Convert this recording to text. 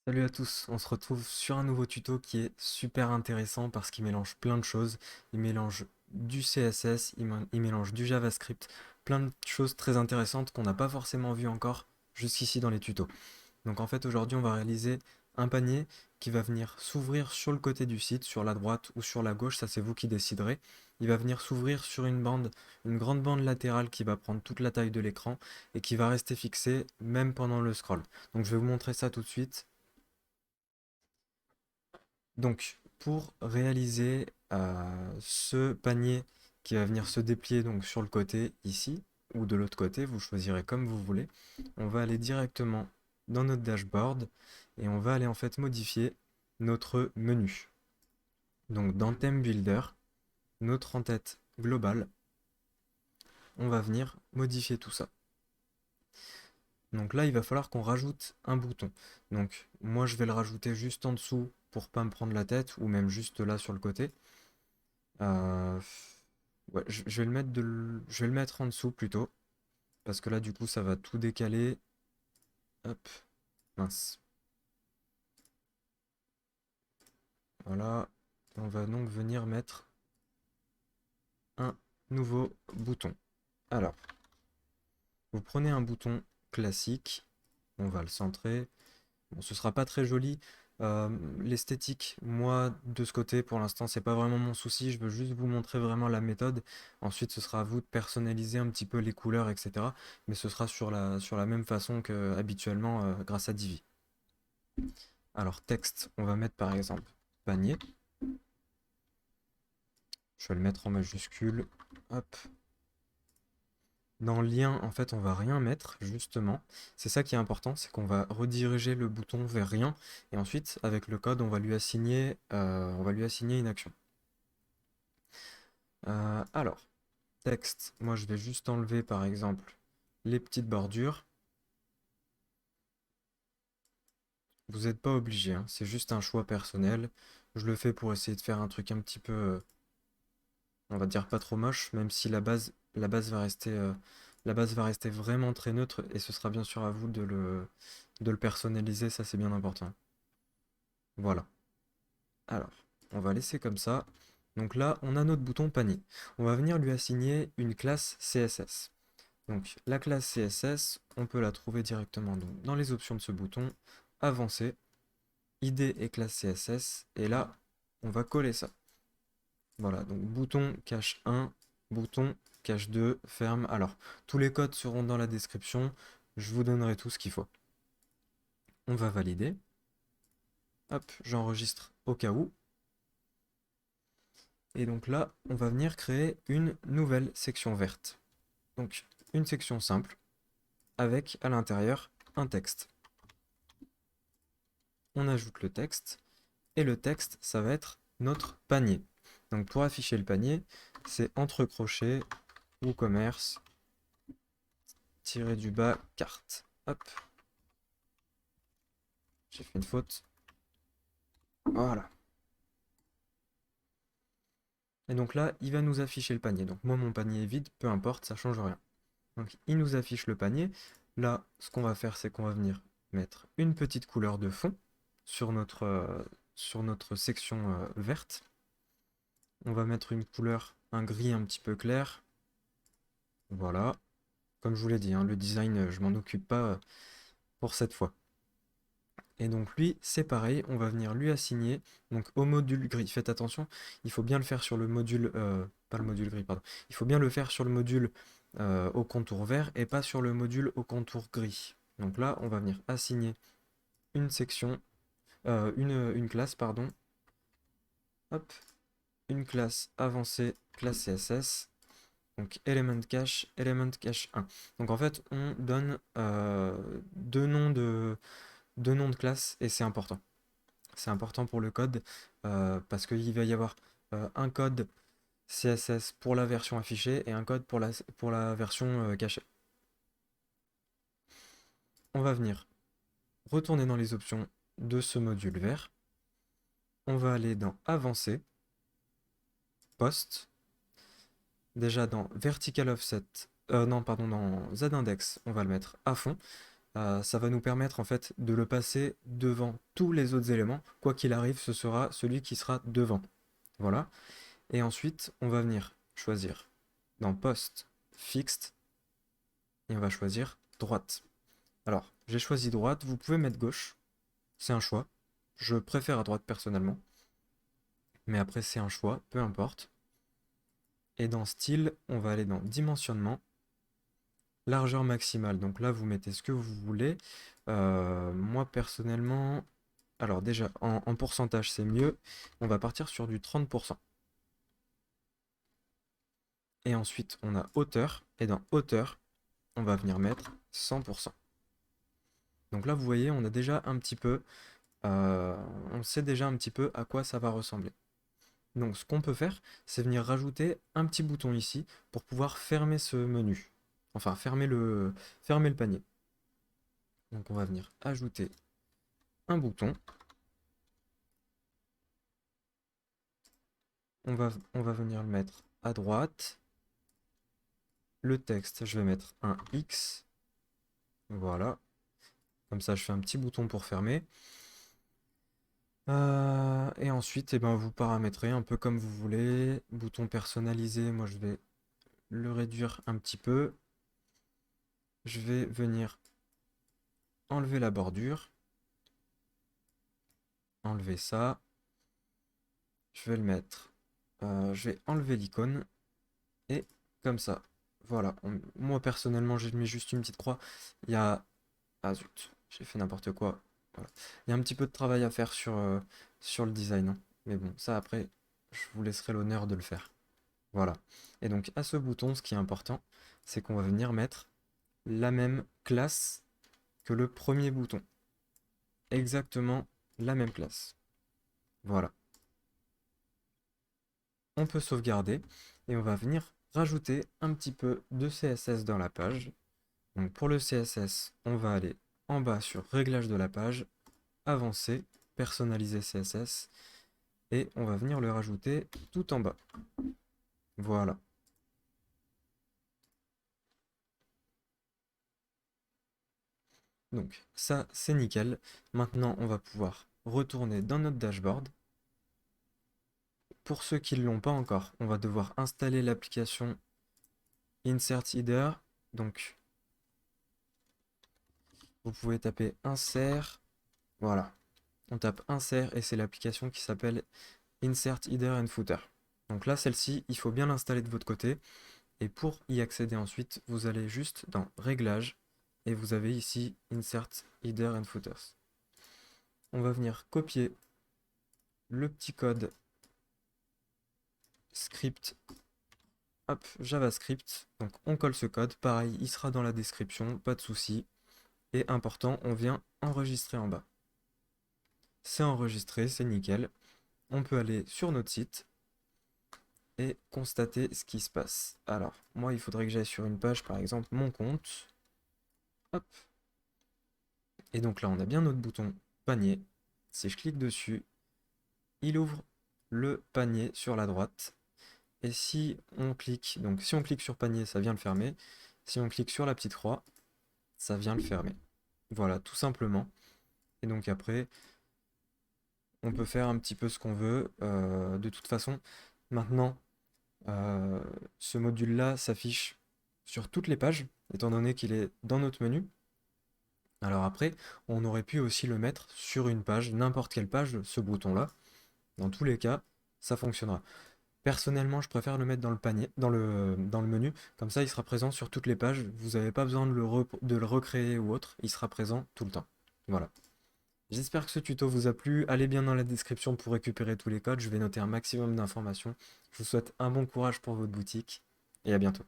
Salut à tous, on se retrouve sur un nouveau tuto qui est super intéressant parce qu'il mélange plein de choses. Il mélange du CSS, il mélange du JavaScript, plein de choses très intéressantes qu'on n'a pas forcément vues encore jusqu'ici dans les tutos. Donc en fait aujourd'hui on va réaliser un panier qui va venir s'ouvrir sur le côté du site, sur la droite ou sur la gauche, ça c'est vous qui déciderez. Il va venir s'ouvrir sur une bande, une grande bande latérale qui va prendre toute la taille de l'écran et qui va rester fixée même pendant le scroll. Donc je vais vous montrer ça tout de suite. Donc, pour réaliser ce panier qui va venir se déplier donc sur le côté ici, ou de l'autre côté, vous choisirez comme vous voulez, on va aller directement dans notre dashboard et on va aller en fait modifier notre menu. Donc dans Theme Builder, notre en-tête globale, on va venir modifier tout ça. Donc là, il va falloir qu'on rajoute un bouton. Donc moi, je vais le rajouter juste en dessous pour pas me prendre la tête, ou même juste là sur le côté. Euh, ouais, je vais le mettre je vais le mettre en dessous plutôt, parce que là du coup ça va tout décaler. Hop, mince. Voilà, on va donc venir mettre un nouveau bouton. Alors, vous prenez un bouton classique, on va le centrer. Bon, ce sera pas très joli. L'esthétique, moi, de ce côté, pour l'instant, c'est pas vraiment mon souci. Je veux juste vous montrer vraiment la méthode. Ensuite, ce sera à vous de personnaliser un petit peu les couleurs, etc. Mais ce sera sur la même façon que habituellement grâce à Divi. Alors, texte, on va mettre par exemple panier. Je vais le mettre en majuscule. Hop. Dans lien, en fait, on va rien mettre, justement. C'est ça qui est important, c'est qu'on va rediriger le bouton vers rien. Et ensuite, avec le code, on va lui assigner une action. Alors, texte, moi je vais juste enlever, par exemple, les petites bordures. Vous n'êtes pas obligé, hein, c'est juste un choix personnel. Je le fais pour essayer de faire un truc un petit peu, on va dire pas trop moche, même si la base va rester vraiment très neutre et ce sera bien sûr à vous de le personnaliser, ça c'est bien important. Voilà. Alors, on va laisser comme ça. Donc là, on a notre bouton panier. On va venir lui assigner une classe CSS. Donc la classe CSS, on peut la trouver directement donc, dans les options de ce bouton, avancer, ID et classe CSS, et là, on va coller ça. Voilà, donc bouton cache 1, bouton cache 2, ferme. Alors, tous les codes seront dans la description, je vous donnerai tout ce qu'il faut. On va valider. Hop, j'enregistre au cas où. Et donc là, on va venir créer une nouvelle section verte. Donc, une section simple, avec à l'intérieur un texte. On ajoute le texte, et le texte, ça va être notre panier. Donc pour afficher le panier, c'est entre crochets, WooCommerce, tiré du bas, carte. Hop, j'ai fait une faute. Voilà. Et donc là, il va nous afficher le panier. Donc moi, mon panier est vide, peu importe, ça change rien. Donc il nous affiche le panier. Là, ce qu'on va faire, c'est qu'on va venir mettre une petite couleur de fond sur notre section verte. On va mettre une couleur, un gris un petit peu clair. Voilà. Comme je vous l'ai dit, hein, le design, je m'en occupe pas pour cette fois. Et donc lui, c'est pareil, on va venir lui assigner donc au module gris. Faites attention, il faut bien le faire sur le module, pas le module gris, pardon. Il faut bien le faire sur le module au contour vert et pas sur le module au contour gris. Donc là, on va venir assigner une section, une classe, pardon. Hop, une classe avancée, classe CSS. Donc element cache 1. Donc en fait, on donne deux noms de classe et c'est important. C'est important pour le code parce qu'il va y avoir un code CSS pour la version affichée et un code pour la version cachée. On va venir retourner dans les options de ce module vert. On va aller dans Avancer, Post. Déjà dans Vertical Offset, non, pardon, dans Z-Index, on va le mettre à fond. ça va nous permettre en fait de le passer devant tous les autres éléments. Quoi qu'il arrive, ce sera celui qui sera devant. Voilà. Et ensuite, on va venir choisir dans Post, Fixed, et on va choisir droite. Alors, j'ai choisi droite, vous pouvez mettre gauche, c'est un choix. Je préfère à droite personnellement, mais après c'est un choix, peu importe. Et dans style, on va aller dans dimensionnement, largeur maximale. Donc là, vous mettez ce que vous voulez. Moi personnellement, alors déjà en pourcentage c'est mieux. On va partir sur du 30%. Et ensuite, on a hauteur, et dans hauteur, on va venir mettre 100%. Donc là, vous voyez, on a déjà un petit peu, on sait déjà un petit peu à quoi ça va ressembler. Donc ce qu'on peut faire, c'est venir rajouter un petit bouton ici pour pouvoir fermer ce menu. Enfin, fermer le panier. Donc on va venir ajouter un bouton. On va venir le mettre à droite. Le texte, je vais mettre un X. Voilà. Comme ça, je fais un petit bouton pour fermer. Et ensuite, eh ben, vous paramétrez un peu comme vous voulez. Bouton personnalisé, moi je vais le réduire un petit peu. Je vais venir enlever la bordure. Enlever ça. Je vais le mettre. Je vais enlever l'icône. Et comme ça. Voilà. Moi personnellement, j'ai mis juste une petite croix. Il y a... Ah zut, j'ai fait n'importe quoi. Voilà. Il y a un petit peu de travail à faire sur le design, hein. Mais bon, ça après, je vous laisserai l'honneur de le faire. Voilà. Et donc à ce bouton, ce qui est important, c'est qu'on va venir mettre la même classe que le premier bouton. Exactement la même classe. Voilà. On peut sauvegarder et on va venir rajouter un petit peu de CSS dans la page. Donc pour le CSS, on va aller en bas sur Réglage de la page, Avancer, Personnaliser CSS et on va venir le rajouter tout en bas. Voilà. Donc ça, c'est nickel. Maintenant, on va pouvoir retourner dans notre dashboard. Pour ceux qui ne l'ont pas encore, on va devoir installer l'application Insert Header. Donc, vous pouvez taper Insert. Voilà. On tape Insert et c'est l'application qui s'appelle Insert Header and Footer. Donc là, celle-ci, il faut bien l'installer de votre côté. Et pour y accéder ensuite, vous allez juste dans Réglages et vous avez ici Insert Header and Footers. On va venir copier le petit code script, hop, JavaScript. Donc on colle ce code, pareil, il sera dans la description, pas de souci. Et important, on vient enregistrer en bas. C'est enregistré, c'est nickel. On peut aller sur notre site et constater ce qui se passe. Alors, moi, il faudrait que j'aille sur une page, par exemple, mon compte. Hop. Et donc là, on a bien notre bouton panier. Si je clique dessus, il ouvre le panier sur la droite. Et si on clique, donc si on clique sur panier, ça vient le fermer. Si on clique sur la petite croix, ça vient le fermer. Voilà, tout simplement. Et donc après, on peut faire un petit peu ce qu'on veut. De toute façon, maintenant, euh, ce module-là s'affiche sur toutes les pages, étant donné qu'il est dans notre menu. Alors après, on aurait pu aussi le mettre sur une page, n'importe quelle page, ce bouton-là. Dans tous les cas, ça fonctionnera. Personnellement, je préfère le mettre dans le panier, dans le menu. Comme ça, il sera présent sur toutes les pages. Vous n'avez pas besoin de le recréer ou autre. Il sera présent tout le temps. Voilà. J'espère que ce tuto vous a plu. Allez bien dans la description pour récupérer tous les codes. Je vais noter un maximum d'informations. Je vous souhaite un bon courage pour votre boutique et à bientôt.